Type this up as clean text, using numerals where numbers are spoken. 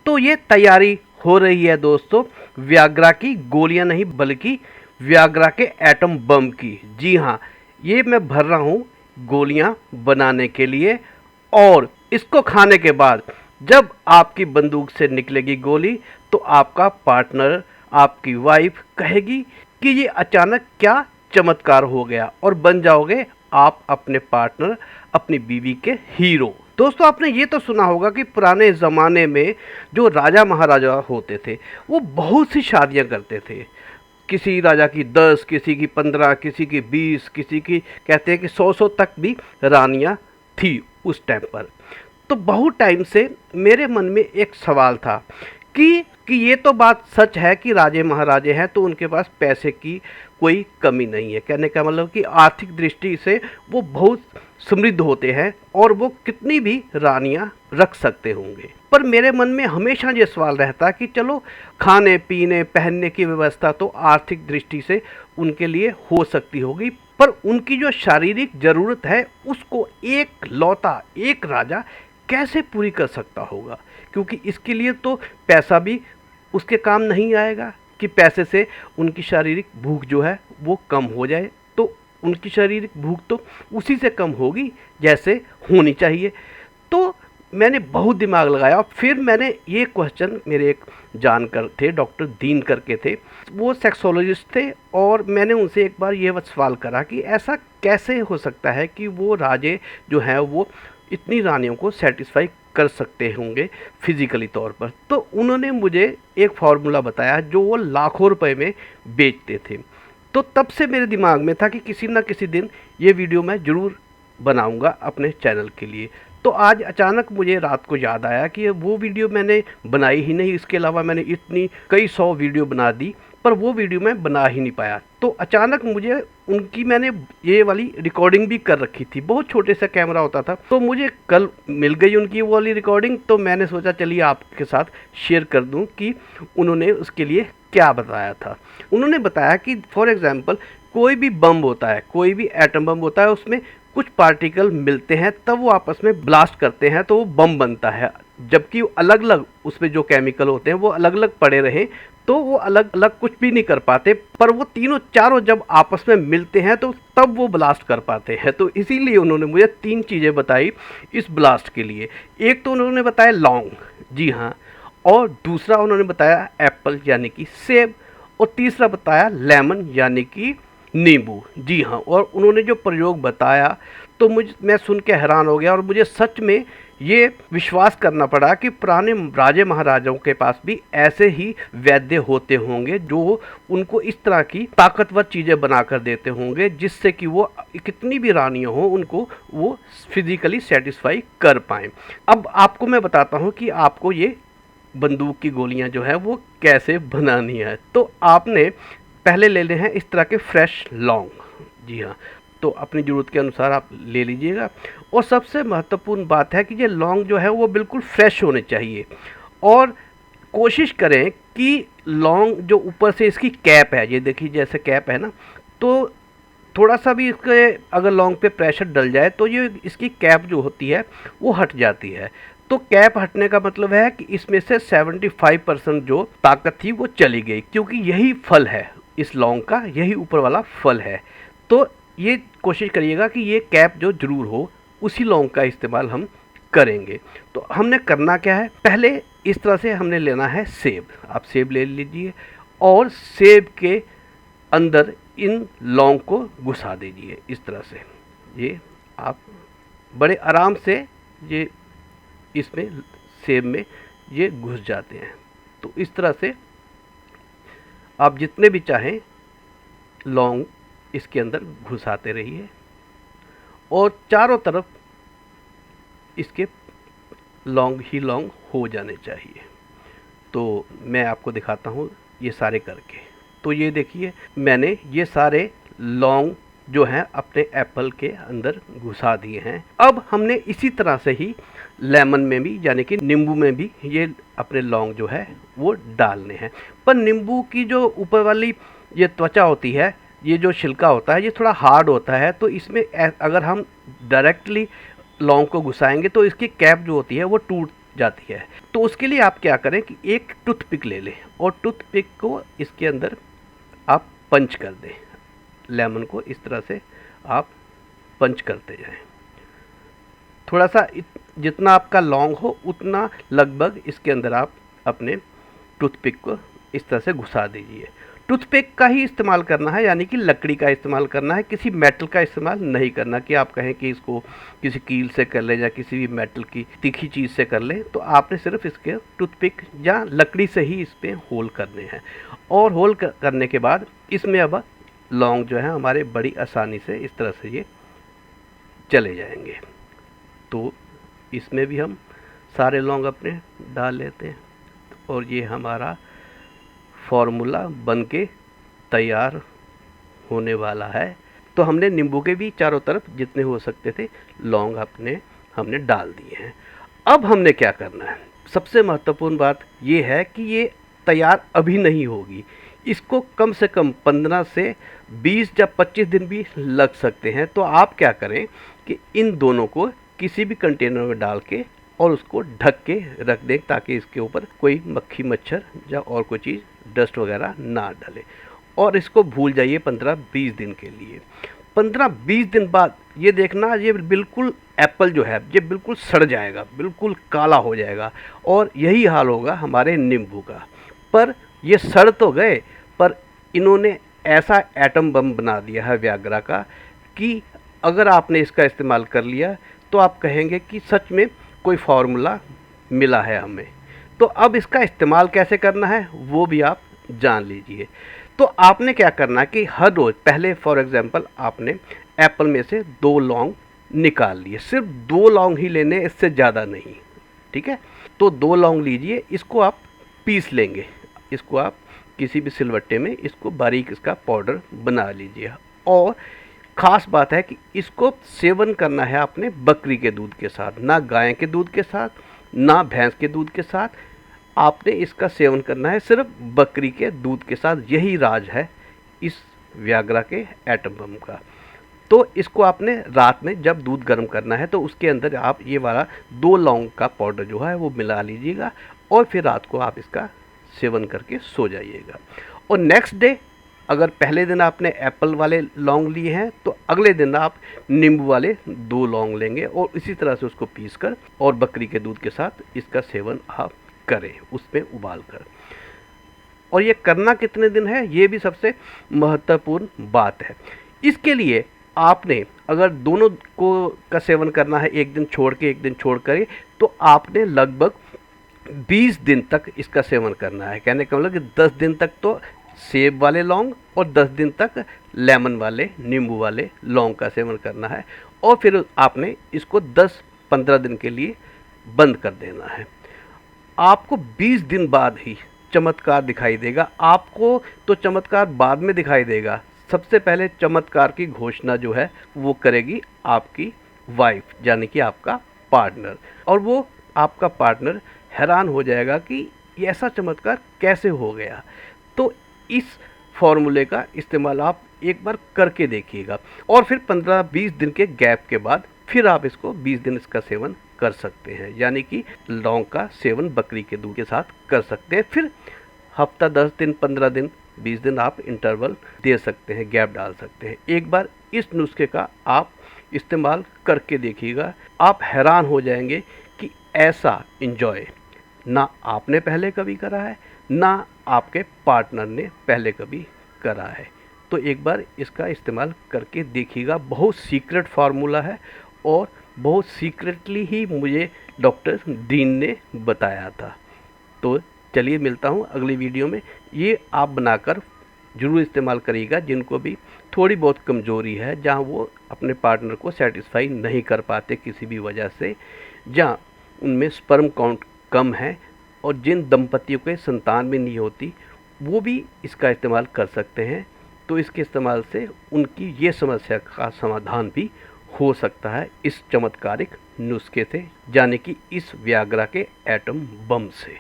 तो ये तैयारी हो रही है दोस्तों, व्याग्रा की गोलियां नहीं बल्कि व्याग्रा के एटम बम की। जी हाँ, ये मैं भर रहा हूँ गोलियां बनाने के लिए। और इसको खाने के बाद जब आपकी बंदूक से निकलेगी गोली तो आपका पार्टनर, आपकी वाइफ कहेगी कि ये अचानक क्या चमत्कार हो गया, और बन जाओगे आप अपने पार्टनर, अपनी बीवी के हीरो। दोस्तों, आपने ये तो सुना होगा कि पुराने ज़माने में जो राजा महाराजा होते थे वो बहुत सी शादियां करते थे। किसी राजा की 10, किसी की 15, किसी की 20, किसी की कहते हैं कि 100 तक भी रानियां थी उस टाइम पर। तो बहुत टाइम से मेरे मन में एक सवाल था कि ये तो बात सच है कि राजे महाराजे हैं तो उनके पास पैसे की कोई कमी नहीं है। कहने का मतलब कि आर्थिक दृष्टि से वो बहुत समृद्ध होते हैं और वो कितनी भी रानियां रख सकते होंगे। पर मेरे मन में हमेशा ये सवाल रहता कि चलो, खाने पीने पहनने की व्यवस्था तो आर्थिक दृष्टि से उनके लिए हो सकती होगी, पर उनकी जो शारीरिक ज़रूरत है उसको एक लौता एक राजा कैसे पूरी कर सकता होगा? क्योंकि इसके लिए तो पैसा भी उसके काम नहीं आएगा कि पैसे से उनकी शारीरिक भूख जो है वो कम हो जाए। तो उनकी शारीरिक भूख तो उसी से कम होगी जैसे होनी चाहिए। तो मैंने बहुत दिमाग लगाया, फिर मैंने ये क्वेश्चन, मेरे एक जानकर थे डॉक्टर दीन करके थे, वो सेक्सोलॉजिस्ट थे, और मैंने उनसे एक बार ये सवाल करा कि ऐसा कैसे हो सकता है कि वो राजे जो हैं वो इतनी रानियों को सेटिस्फाई कर सकते होंगे फिजिकली तौर पर। तो उन्होंने मुझे एक फार्मूला बताया जो वो लाखों रुपए में बेचते थे। तो तब से मेरे दिमाग में था कि किसी ना किसी दिन ये वीडियो मैं ज़रूर बनाऊंगा अपने चैनल के लिए। तो आज अचानक मुझे रात को याद आया कि वो वीडियो मैंने बनाई ही नहीं, इसके अलावा मैंने इतनी कई 100 वीडियो बना दी पर वो वीडियो मैं बना ही नहीं पाया। तो अचानक मुझे उनकी, मैंने ये वाली रिकॉर्डिंग भी कर रखी थी, बहुत छोटे सा कैमरा होता था, तो मुझे कल मिल गई उनकी वो वाली रिकॉर्डिंग। तो मैंने सोचा चलिए आपके साथ शेयर कर दूं कि उन्होंने उसके लिए क्या बताया था। उन्होंने बताया कि फॉर एग्ज़ाम्पल कोई भी बम होता है, कोई भी एटम बम होता है, उसमें कुछ पार्टिकल मिलते हैं तब वो आपस में ब्लास्ट करते हैं तो वो बम बनता है। जबकि अलग अलग उसमें जो केमिकल होते हैं वो अलग अलग पड़े रहें तो वो अलग अलग कुछ भी नहीं कर पाते, पर वो तीनों चारों जब आपस में मिलते हैं तो तब वो ब्लास्ट कर पाते हैं। तो इसीलिए उन्होंने मुझे 3 चीज़ें बताई इस ब्लास्ट के लिए। एक तो उन्होंने बताया लौंग, जी हाँ, और दूसरा उन्होंने बताया एप्पल यानी कि सेब, और तीसरा बताया लेमन यानी कि नींबू। जी हाँ, और उन्होंने जो प्रयोग बताया तो मैं सुन के हैरान हो गया, और मुझे सच में ये विश्वास करना पड़ा कि पुराने राजे महाराजाओं के पास भी ऐसे ही वैद्य होते होंगे जो उनको इस तरह की ताकतवर चीज़ें बना कर देते होंगे जिससे कि वो कितनी भी रानियां हों उनको वो फिजिकली सेटिस्फाई कर पाएँ। अब आपको मैं बताता हूँ कि आपको ये बंदूक की गोलियां जो है वो कैसे बनानी है। तो आपने पहले ले लेने हैं इस तरह के फ्रेश लौंग। जी हाँ, तो अपनी ज़रूरत के अनुसार आप ले लीजिएगा। और सबसे महत्वपूर्ण बात है कि ये लौंग जो है वो बिल्कुल फ्रेश होने चाहिए, और कोशिश करें कि लौंग जो ऊपर से इसकी कैप है, ये देखिए जैसे कैप है ना, तो थोड़ा सा भी इसके अगर लौंग पे प्रेशर डल जाए तो ये इसकी कैप जो होती है वो हट जाती है। तो कैप हटने का मतलब है कि इसमें से 75% जो ताकत थी वो चली गई, क्योंकि यही फल है इस लौंग का, यही ऊपर वाला फल है। तो ये कोशिश करिएगा कि ये कैप जो ज़रूर हो, उसी लौंग का इस्तेमाल हम करेंगे। तो हमने करना क्या है, पहले इस तरह से हमने लेना है सेब। आप सेब ले लीजिए और सेब के अंदर इन लौंग को घुसा दीजिए इस तरह से। ये आप बड़े आराम से ये इसमें सेब में ये घुस जाते हैं। तो इस तरह से आप जितने भी चाहें लौंग इसके अंदर घुसाते रहिए, और चारों तरफ इसके लौंग ही लौंग हो जाने चाहिए। तो मैं आपको दिखाता हूँ ये सारे करके। तो ये देखिए मैंने ये सारे लौंग जो हैं अपने एप्पल के अंदर घुसा दिए हैं। अब हमने इसी तरह से ही लेमन में भी यानी कि नींबू में भी ये अपने लौंग जो है वो डालने हैं। पर नींबू की जो ऊपर वाली ये त्वचा होती है, ये जो छिलका होता है, ये थोड़ा हार्ड होता है, तो इसमें अगर हम डायरेक्टली लौंग को घुसाएंगे तो इसकी कैप जो होती है वो टूट जाती है। तो उसके लिए आप क्या करें कि एक टूथपिक ले लें और टूथपिक को इसके अंदर आप पंच कर दें। लेमन को इस तरह से आप पंच करते जाएं। थोड़ा सा जितना आपका लॉन्ग हो उतना लगभग इसके अंदर आप अपने टूथपिक को इस तरह से घुसा दीजिए। टूथपिक का ही इस्तेमाल करना है, यानी कि लकड़ी का इस्तेमाल करना है, किसी मेटल का इस्तेमाल नहीं करना कि आप कहें कि इसको किसी कील से कर लें या किसी भी मेटल की तीखी चीज़ से कर लें। तो आपने सिर्फ इसके टूथपिक या लकड़ी से ही इस पर होल करने हैं। और होल करने के बाद इसमें अब लौंग जो है हमारे बड़ी आसानी से इस तरह से ये चले जाएंगे। तो इसमें भी हम सारे लौंग अपने डाल लेते हैं और ये हमारा फॉर्मूला बनके तैयार होने वाला है। तो हमने नींबू के भी चारों तरफ जितने हो सकते थे लौंग हमने डाल दिए हैं। अब हमने क्या करना है, सबसे महत्वपूर्ण बात ये है कि ये तैयार अभी नहीं होगी, इसको कम से कम 15 से 20 या 25 दिन भी लग सकते हैं। तो आप क्या करें कि इन दोनों को किसी भी कंटेनर में डाल के और उसको ढक के रख दें ताकि इसके ऊपर कोई मक्खी मच्छर या और कोई चीज़ डस्ट वगैरह ना डाले। और इसको भूल जाइए 15-20 दिन के लिए। 15-20 दिन बाद ये देखना, ये बिल्कुल एप्पल जो है ये बिल्कुल सड़ जाएगा, बिल्कुल काला हो जाएगा। और यही हाल होगा हमारे नींबू का। पर ये सड़ तो गए, पर इन्होंने ऐसा एटम बम बना दिया है व्याग्रा का कि अगर आपने इसका इस्तेमाल कर लिया तो आप कहेंगे कि सच में कोई फार्मूला मिला है हमें। तो अब इसका इस्तेमाल कैसे करना है वो भी आप जान लीजिए। तो आपने क्या करना है कि हर रोज़ पहले फॉर एग्जांपल आपने एप्पल में से 2 लौंग निकाल लिए, सिर्फ 2 लौंग ही लेने, इससे ज़्यादा नहीं, ठीक है। तो 2 लौंग लीजिए, इसको आप पीस लेंगे, इसको आप किसी भी सिलवट्टे में इसको बारीक इसका पाउडर बना लीजिए। और ख़ास बात है कि इसको सेवन करना है आपने बकरी के दूध के साथ, ना गाय के दूध के साथ, ना भैंस के दूध के साथ। आपने इसका सेवन करना है सिर्फ बकरी के दूध के साथ। यही राज है इस व्याग्रा के एटम बम का। तो इसको आपने रात में जब दूध गर्म करना है तो उसके अंदर आप ये वाला 2 लौंग का पाउडर जो है वो मिला लीजिएगा और फिर रात को आप इसका सेवन करके सो जाइएगा। और नेक्स्ट डे अगर पहले दिन आपने एप्पल वाले लौंग लिए हैं तो अगले दिन आप नींबू वाले 2 लौंग लेंगे और इसी तरह से उसको पीस कर और बकरी के दूध के साथ इसका सेवन आप करें, उसमें उबाल कर। और ये करना कितने दिन है ये भी सबसे महत्वपूर्ण बात है। इसके लिए आपने अगर दोनों को का सेवन करना है, एक दिन छोड़ के एक दिन छोड़ कर, तो आपने लगभग 20 दिन तक इसका सेवन करना है। कहने का मतलब कि 10 दिन तक तो सेब वाले लौंग और 10 दिन तक लेमन वाले नींबू वाले लौंग का सेवन करना है। और फिर आपने इसको 10-15 दिन के लिए बंद कर देना है। आपको 20 दिन बाद ही चमत्कार दिखाई देगा। आपको तो चमत्कार बाद में दिखाई देगा, सबसे पहले चमत्कार की घोषणा जो है वो करेगी आपकी वाइफ, यानी कि आपका पार्टनर। और वो आपका पार्टनर हैरान हो जाएगा कि ये ऐसा चमत्कार कैसे हो गया। तो इस फॉर्मूले का इस्तेमाल आप एक बार करके देखिएगा और फिर 15-20 दिन के गैप के बाद फिर आप इसको 20 दिन इसका सेवन कर सकते हैं, यानी कि लौंग का सेवन बकरी के दूध के साथ कर सकते हैं। फिर हफ्ता 10 दिन, 15 दिन, 20 दिन आप इंटरवल दे सकते हैं, गैप डाल सकते हैं। एक बार इस नुस्खे का आप इस्तेमाल करके देखिएगा, आप हैरान हो जाएंगे कि ऐसा एंजॉय ना आपने पहले कभी करा है, ना आपके पार्टनर ने पहले कभी करा है। तो एक बार इसका इस्तेमाल करके देखिएगा। बहुत सीक्रेट फार्मूला है और बहुत सीक्रेटली ही मुझे डॉक्टर डीन ने बताया था। तो चलिए मिलता हूँ अगली वीडियो में। ये आप बनाकर ज़रूर इस्तेमाल करिएगा जिनको भी थोड़ी बहुत कमज़ोरी है, जहाँ वो अपने पार्टनर को सेटिस्फाई नहीं कर पाते किसी भी वजह से, जहाँ उनमें स्पर्म काउंट कम है और जिन दंपतियों के संतान भी नहीं होती, वो भी इसका इस्तेमाल कर सकते हैं। तो इसके इस्तेमाल से उनकी ये समस्या का समाधान भी हो सकता है इस चमत्कारिक नुस्खे से, यानी कि इस व्याग्रा के एटम बम से।